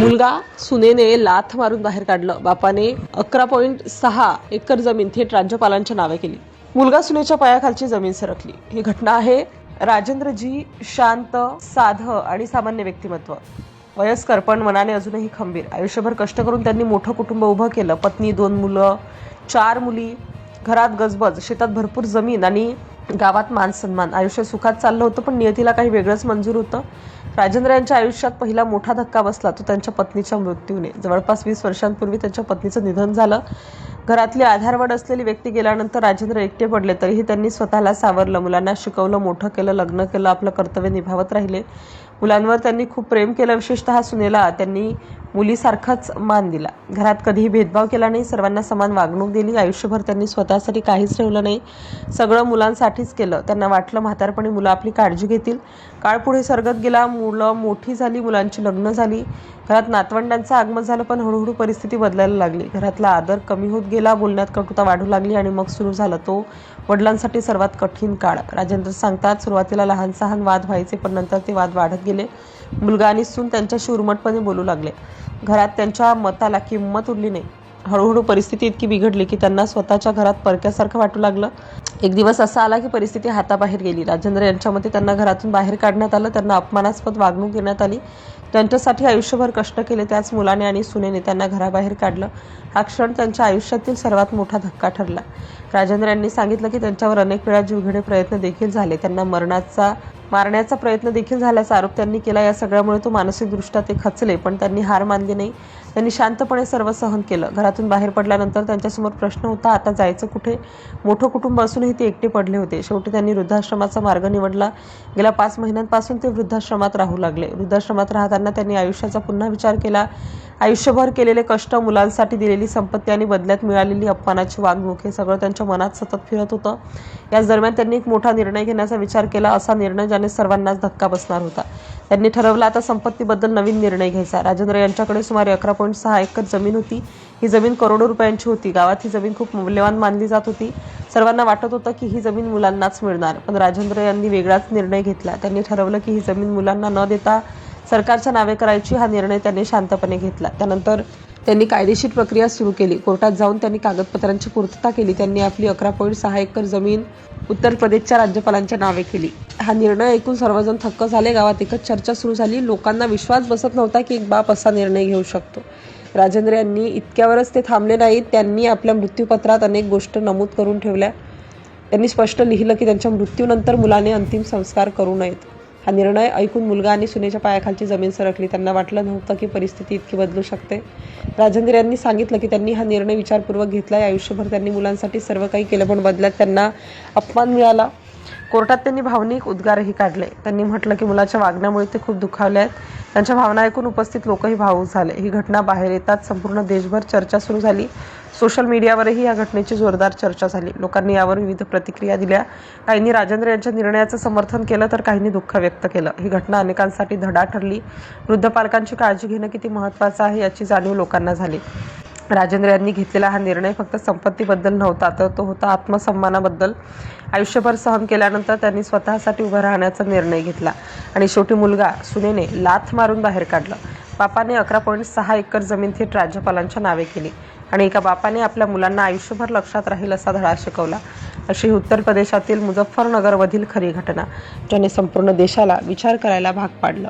मुलगा सुनेने लाथ मारून बाहेर काढलं. बापाने 11.6 एकर जमीन थेट राज्यपालांच्या नावे केली. मुलगा सुनेच्या पायाखालची जमीन सरकली. ही घटना आहे राजेंद्रजी शांत, साध आणि सामान्य व्यक्तिमत्व. वयस्कर पण मनाने अजूनही खंबीर. आयुष्यभर कष्ट करून त्यांनी मोठं कुटुंब उभं केलं. पत्नी, 2 मुलं, 4 मुली, घरात गजबज, शेतात भरपूर जमीन आणि गावात मान सन्मान. आयुष्य सुखात चाललं होतं, पण नियतीला काही वेगळंच मंजूर होतं. राजेंद्र यांच्या आयुष्यात पहिला मोठा धक्का बसला तो त्यांच्या पत्नीच्या मृत्यूने. जवळपास 20 वर्षांपूर्वी त्यांच्या पत्नीचं निधन झालं. घरातली आधारवड असलेली व्यक्ती गेल्यानंतर राजेंद्र एकटे पडले. तरीही त्यांनी स्वतःला सावरलं, मुलांना शिकवलं, मोठं केलं, लग्न केलं, आपलं कर्तव्य निभावत राहिले. मुलांवर त्यांनी खूप प्रेम केलं. विशेषतः सुनेला त्यांनी मुलीसारखाच मान दिला. घरात कधीही भेदभाव केला नाही, सर्वांना समान वागणूक दिली. आयुष्यभर त्यांनी स्वतःसाठी काहीच ठेवलं नाही, सगळं मुलांसाठीच केलं. त्यांना वाटलं म्हातारपणी मुलं आपली काळजी घेतील. काळ पुढे सरकत गेला, मुलं मोठी झाली, मुलांची लग्न झाली, घरात नातवंडांचं आगमन झालं. पण हळूहळू परिस्थिती बदलायला लागली. घरातला आदर कमी होत गेला, बोलण्यात कटुता वाढू लागली आणि मग सुरू झालं तो वडिलांसाठी सर्वात कठीण काळ. राजेंद्र सांगतात, सुरुवातीला लहान सहान वाद व्हायचे, पण नंतर ते वाद वाढत गेले. मुलगा आणि सून त्यांच्याशी उर्मटपणे बोलू लागले. घरात त्यांच्या मताला किंमत उरली नाही. हळूहळू परिस्थिती इतकी बिघडली की त्यांना स्वतःच्या घरात परक्यासारखं वाटू लागलं. एक दिवस असा आला की परिस्थिती हाताबाहेर गेली. राजेंद्र यांच्या मते त्यांना घरातून बाहेर काढण्यात आलं. त्यांना अपमानास्पद वागणूक देण्यात आली. त्यांच्यासाठी आयुष्यभर कष्ट केले त्याच मुलाने आणि सुनेने त्यांना घराबाहेर काढलं. हा क्षण त्यांच्या आयुष्यातील सर्वात मोठा धक्का ठरला. राजेंद्र यांनी सांगितलं की त्यांच्यावर अनेक वेळा जीवघेणे प्रयत्न देखील झाले. त्यांना मारण्याचा प्रयत्न देखील झाल्याचा आरोप त्यांनी केला. या सगळ्यामुळे तो मानसिकदृष्ट्या ते खचले, पण त्यांनी हार मानली नाही. त्यांनी शांतपणे सर्व सहन केलं. घरातून बाहेर पडल्यानंतर त्यांच्यासमोर प्रश्न होता, आता जायचं कुठे? मोठं कुटुंब असूनही ते एकटे पडले होते. शेवटी त्यांनी वृद्धाश्रमाचा मार्ग निवडला. गेल्या 5 महिन्यांपासून ते वृद्धाश्रमात राहू लागले. वृद्धाश्रमात राहताना त्यांनी आयुष्याचा पुन्हा विचार केला. आयुष्यभर केलेले कष्ट, मुलांसाठी दिलेली संपत्ती आणि बदल्यात मिळालेली अपमानाची वागणूक, हे सगळं त्यांच्या मनात सतत फिरत होतं. याच दरम्यान त्यांनी एक मोठा निर्णय घेण्याचा विचार केला. असा निर्णय ज्याने सर्वांनाच धक्का बसणार होता. त्यांनी ठरवलं आता संपत्तीबद्दल नवीन निर्णय घ्यायचा. राजेंद्र यांच्याकडे सुमारे 11.6 एकर जमीन होती. ही जमीन करोडो रुपयांची होती. गावात ही जमीन खूप मौल्यवान मानली जात होती. सर्वांना वाटत होतं की ही जमीन मुलांनाच मिळणार. पण राजेंद्र यांनी वेगळाच निर्णय घेतला. त्यांनी ठरवलं की ही जमीन मुलांना न देता सरकारच्या नावे करायची. हा निर्णय त्यांनी शांतपणे घेतला. त्यानंतर त्यांनी कायदेशीर प्रक्रिया सुरू केली. कोर्टात जाऊन त्यांनी कागदपत्रांची पूर्तता केली. त्यांनी आपली 11.6 एकर जमीन उत्तर प्रदेशच्या राज्यपालांच्या नावे केली. हा निर्णय ऐकून सर्वजण थक्क झाले. गावात एकच चर्चा सुरू झाली. लोकांना विश्वास बसत नव्हता की एक बाप असा निर्णय घेऊ शकतो. राजेंद्र यांनी इतक्यावरच ते थांबले नाहीत. त्यांनी आपल्या मृत्यूपत्रात अनेक गोष्टी नमूद करून ठेवल्या. त्यांनी स्पष्ट लिहिलं की त्यांच्या मृत्यूनंतर मुलाने अंतिम संस्कार करू नयेत. हा निर्णय ऐकून मुलगा आणि सुनेच्या पायाखालची जमीन सरकली. त्यांना वाटलं नव्हतं की परिस्थिती इतकी बदलू शकते. राजेंद्र यांनी सांगितलं की त्यांनी हा निर्णय विचारपूर्वक घेतला. आयुष्यभर त्यांनी मुलांसाठी सर्व काही केलं, पण बदल्यात त्यांना अपमान मिळाला. कोर्टात त्यांनी भावनिक उद्गारही काढले. त्यांनी म्हटलं की मुलाच्या वागण्यामुळे ते खूप दुखावले आहेत. त्यांच्या भावना ऐकून उपस्थित लोकही भावूक झाले. ही घटना बाहेर येताच संपूर्ण देशभर चर्चा सुरू झाली. सोशल मीडियावरही या घटनेची जोरदार चर्चा झाली. लोकांनी यावर विविध प्रतिक्रिया दिल्या. काहींनी राजेंद्र यांच्या निर्णयाचं समर्थन केलं, तर काहींनी दुःख व्यक्त केलं. ही घटना अनेकांसाठी धडा ठरली. वृद्ध पालकांची काळजी घेणं किती महत्त्वाचं आहे याची जाणीव लोकांना झाली. राजेंद्र यांनी घेतलेला हा निर्णय फक्त संपत्तीबद्दल नव्हता, तर तो होता आत्मसन्मानाबद्दल. आयुष्यभर सहन केल्यानंतर त्यांनी स्वतःसाठी उभं राहण्याचा निर्णय घेतला आणि शेवटी मुलगा सुनेने लाथ मारून बाहेर काढलं. बापाने 11.6 एकर जमीन थेट राज्यपालांच्या नावे केली आणि एका बापाने आपल्या मुलांना आयुष्यभर लक्षात राहील असा धडा शिकवला. अशी उत्तर प्रदेशातील मुझफ्फरनगरमधील खरी घटना, ज्याने संपूर्ण देशाला विचार करायला भाग पाडलं.